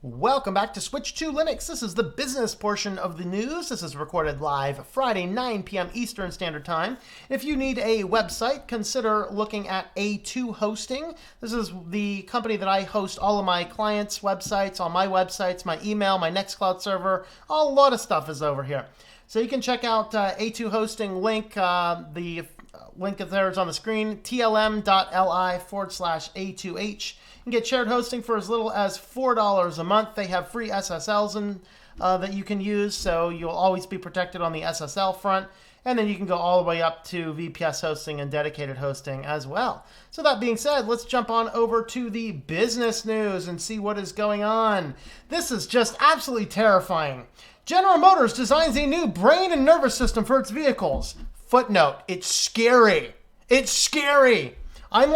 Welcome back to Switch to Linux. This is the business portion of the news. This is recorded live Friday, 9 p.m. Eastern Standard Time. If you need a website, consider looking at A2 Hosting. This is the company that I host all of my clients' websites, all my websites, my email, my Nextcloud server. A lot of stuff is over here. So you can check out A2 Hosting link. The link there is on the screen, tlm.li/A2H. You can get shared hosting for as little as $4 a month. They have free SSLs that you can use, so you'll always be protected on the SSL front. And then you can go all the way up to VPS hosting and dedicated hosting as well. So that being said, let's jump on over to the business news and see what is going on. This is just absolutely terrifying. General Motors designs a new brain and nervous system for its vehicles. Footnote, it's scary. It's scary. I'm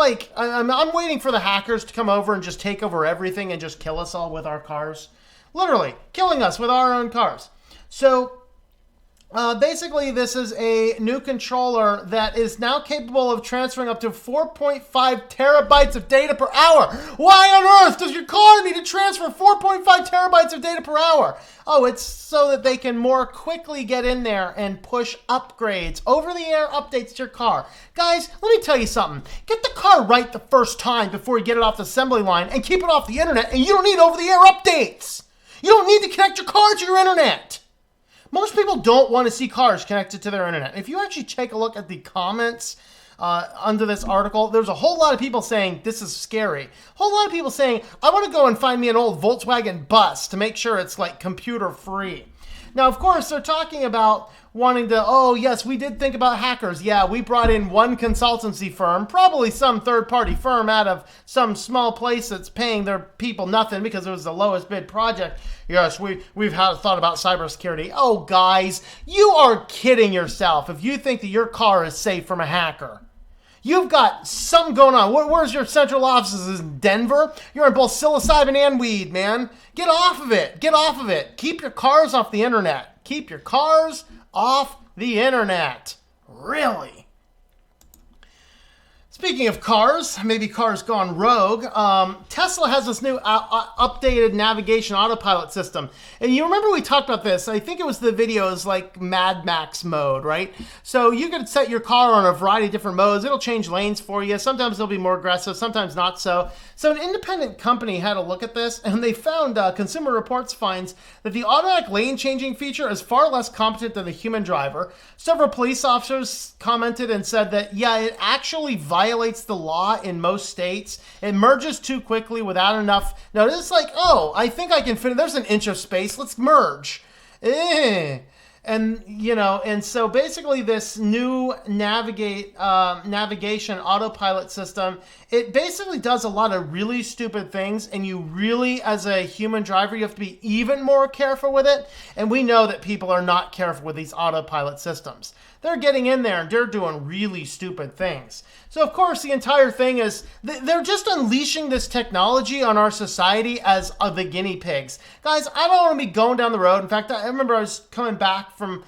waiting for the hackers to come over and just take over everything and just kill us all with our cars. Literally, killing us with our own cars. So, basically, this is a new controller that is now capable of transferring up to 4.5 terabytes of data per hour. Why on earth does your car need to transfer 4.5 terabytes of data per hour? Oh, it's so that they can more quickly get in there and push upgrades, over-the-air updates to your car. Guys, let me tell you something. Get the car right the first time before you get it off the assembly line and keep it off the internet, and you don't need over-the-air updates. You don't need to connect your car to your internet. Most people don't want to see cars connected to their internet. If you actually take a look at the comments under this article, there's a whole lot of people saying this is scary. A whole lot of people saying, I want to go and find me an old Volkswagen bus to make sure it's like computer free. Now, of course, they're talking about wanting to, oh, yes, we did think about hackers. Yeah, we brought in one consultancy firm, probably some third-party firm out of some small place that's paying their people nothing because it was the lowest bid project. Yes, we've thought about cybersecurity. Oh, guys, you are kidding yourself if you think that your car is safe from a hacker. You've got something going on. Where's your central offices? In Denver? You're in both psilocybin and weed, man. Get off of it. Get off of it. Keep your cars off the internet. Keep your cars off the internet. Really? Speaking of cars, maybe cars gone rogue, Tesla has this new updated navigation autopilot system. And you remember we talked about this. I think it was the videos like Mad Max mode, right? So you could set your car on a variety of different modes. It'll change lanes for you. Sometimes they'll be more aggressive, sometimes not so. So an independent company had a look at this, and they found, Consumer Reports finds that the automatic lane changing feature is far less competent than the human driver. Several police officers commented and said that, yeah, it actually violates the law in most states. It merges too quickly without enough. Now, it's like, oh, I think I can fit. There's an inch of space. Let's merge. And, you know, and so basically this new navigation autopilot system, it basically does a lot of really stupid things, and you really, as a human driver, you have to be even more careful with it. And we know that people are not careful with these autopilot systems. They're getting in there and they're doing really stupid things. So, of course, the entire thing is they're just unleashing this technology on our society as the guinea pigs. Guys, I don't want to be going down the road. In fact, I remember I was coming back from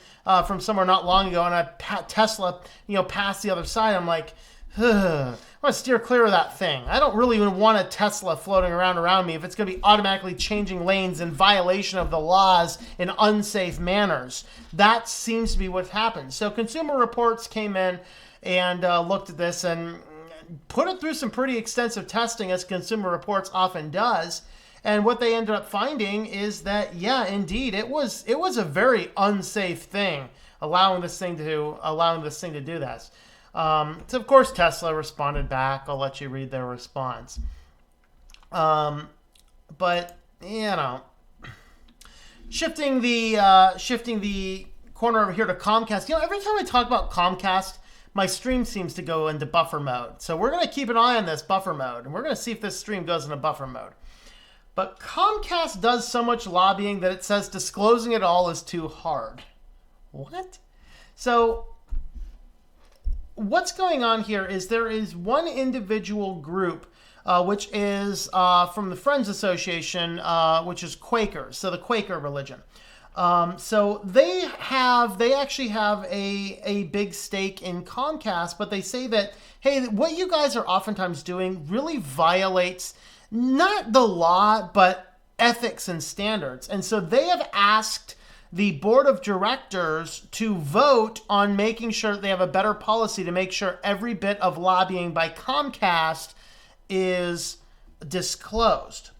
somewhere not long ago, and Tesla, passed the other side. I'm like, I want to steer clear of that thing. I don't really even want a Tesla floating around me if it's going to be automatically changing lanes in violation of the laws in unsafe manners. That seems to be what happened. So Consumer Reports came in and looked at this and put it through some pretty extensive testing, as Consumer Reports often does. And what they ended up finding is that, yeah, indeed, it was a very unsafe thing, allowing this thing to do this. So of course Tesla responded back. I'll let you read their response. But shifting the corner over here to Comcast. Every time I talk about Comcast, my stream seems to go into buffer mode. So we're going to keep an eye on this buffer mode, and we're going to see if this stream goes into buffer mode. But Comcast does so much lobbying that it says disclosing it all is too hard. What? So what's going on here is there is one individual group, which is from the Friends Association, which is Quakers, so the Quaker religion. So they actually have a big stake in Comcast, but they say that, hey, what you guys are oftentimes doing really violates not the law, but ethics and standards. And so they have asked the board of directors to vote on making sure that they have a better policy to make sure every bit of lobbying by Comcast is disclosed.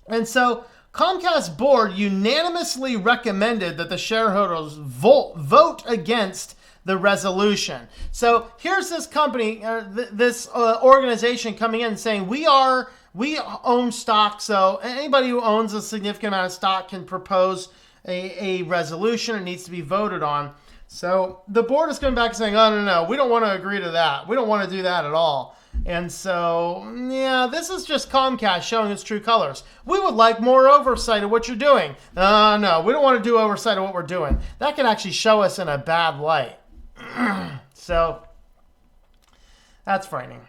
And so Comcast board unanimously recommended that the shareholders vote against the resolution. So here's this company, this organization coming in and saying, we own stock, so anybody who owns a significant amount of stock can propose a resolution. It needs to be voted on. So the board is coming back and saying, oh, no, we don't want to agree to that. We don't want to do that at all. And so, yeah, this is just Comcast showing its true colors. We would like more oversight of what you're doing. No, we don't want to do oversight of what we're doing. That can actually show us in a bad light. So that's frightening.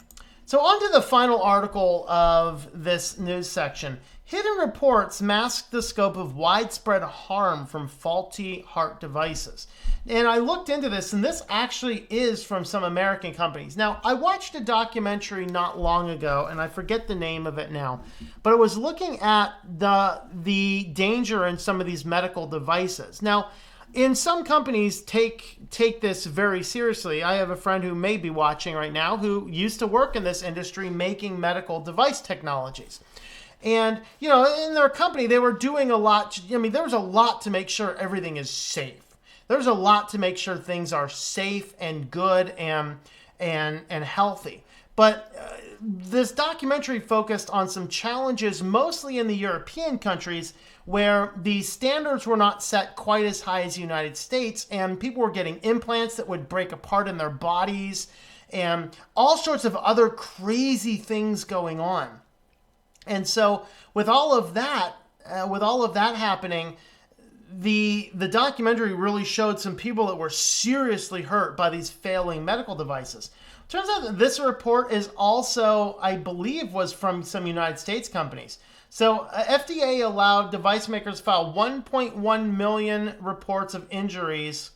So on to the final article of this news section. Hidden reports mask the scope of widespread harm from faulty heart devices. And I looked into this, and this actually is from some American companies. Now, I watched a documentary not long ago, and I forget the name of it now, but it was looking at the danger in some of these medical devices. Now, in some companies take this very seriously. I have a friend who may be watching right now who used to work in this industry making medical device technologies. And, you know, in their company, they were doing a lot. I mean, there was a lot to make sure everything is safe. There's a lot to make sure things are safe and good and healthy. But this documentary focused on some challenges, mostly in the European countries, where the standards were not set quite as high as the United States, and people were getting implants that would break apart in their bodies, and all sorts of other crazy things going on. And so with all of that happening, the documentary really showed some people that were seriously hurt by these failing medical devices. Turns out that this report is also, I believe, was from some United States companies. So FDA allowed device makers to file 1.1 million reports of injuries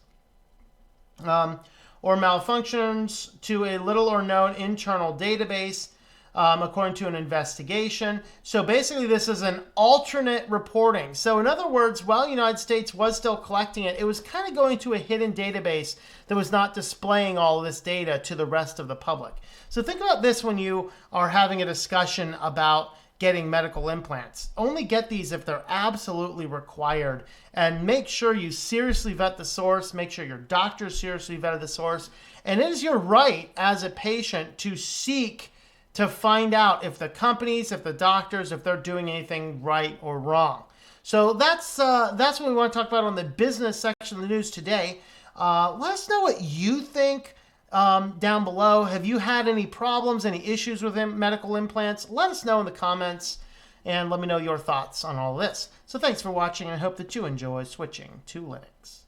or malfunctions to a little or known internal database, according to an investigation. So basically, this is an alternate reporting. So in other words, while the United States was still collecting it, it was kind of going to a hidden database that was not displaying all of this data to the rest of the public. So think about this when you are having a discussion about getting medical implants. Only get these if they're absolutely required, and make sure you seriously vet the source. Make sure your doctor seriously vetted the source. And it is your right as a patient to seek to find out if the companies, if the doctors, if they're doing anything right or wrong. So that's what we want to talk about on the business section of the news today. Let us know what you think down below. Have you had any problems, any issues with medical implants? Let us know in the comments, and let me know your thoughts on all this. So thanks for watching, and I hope that you enjoy switching to Linux.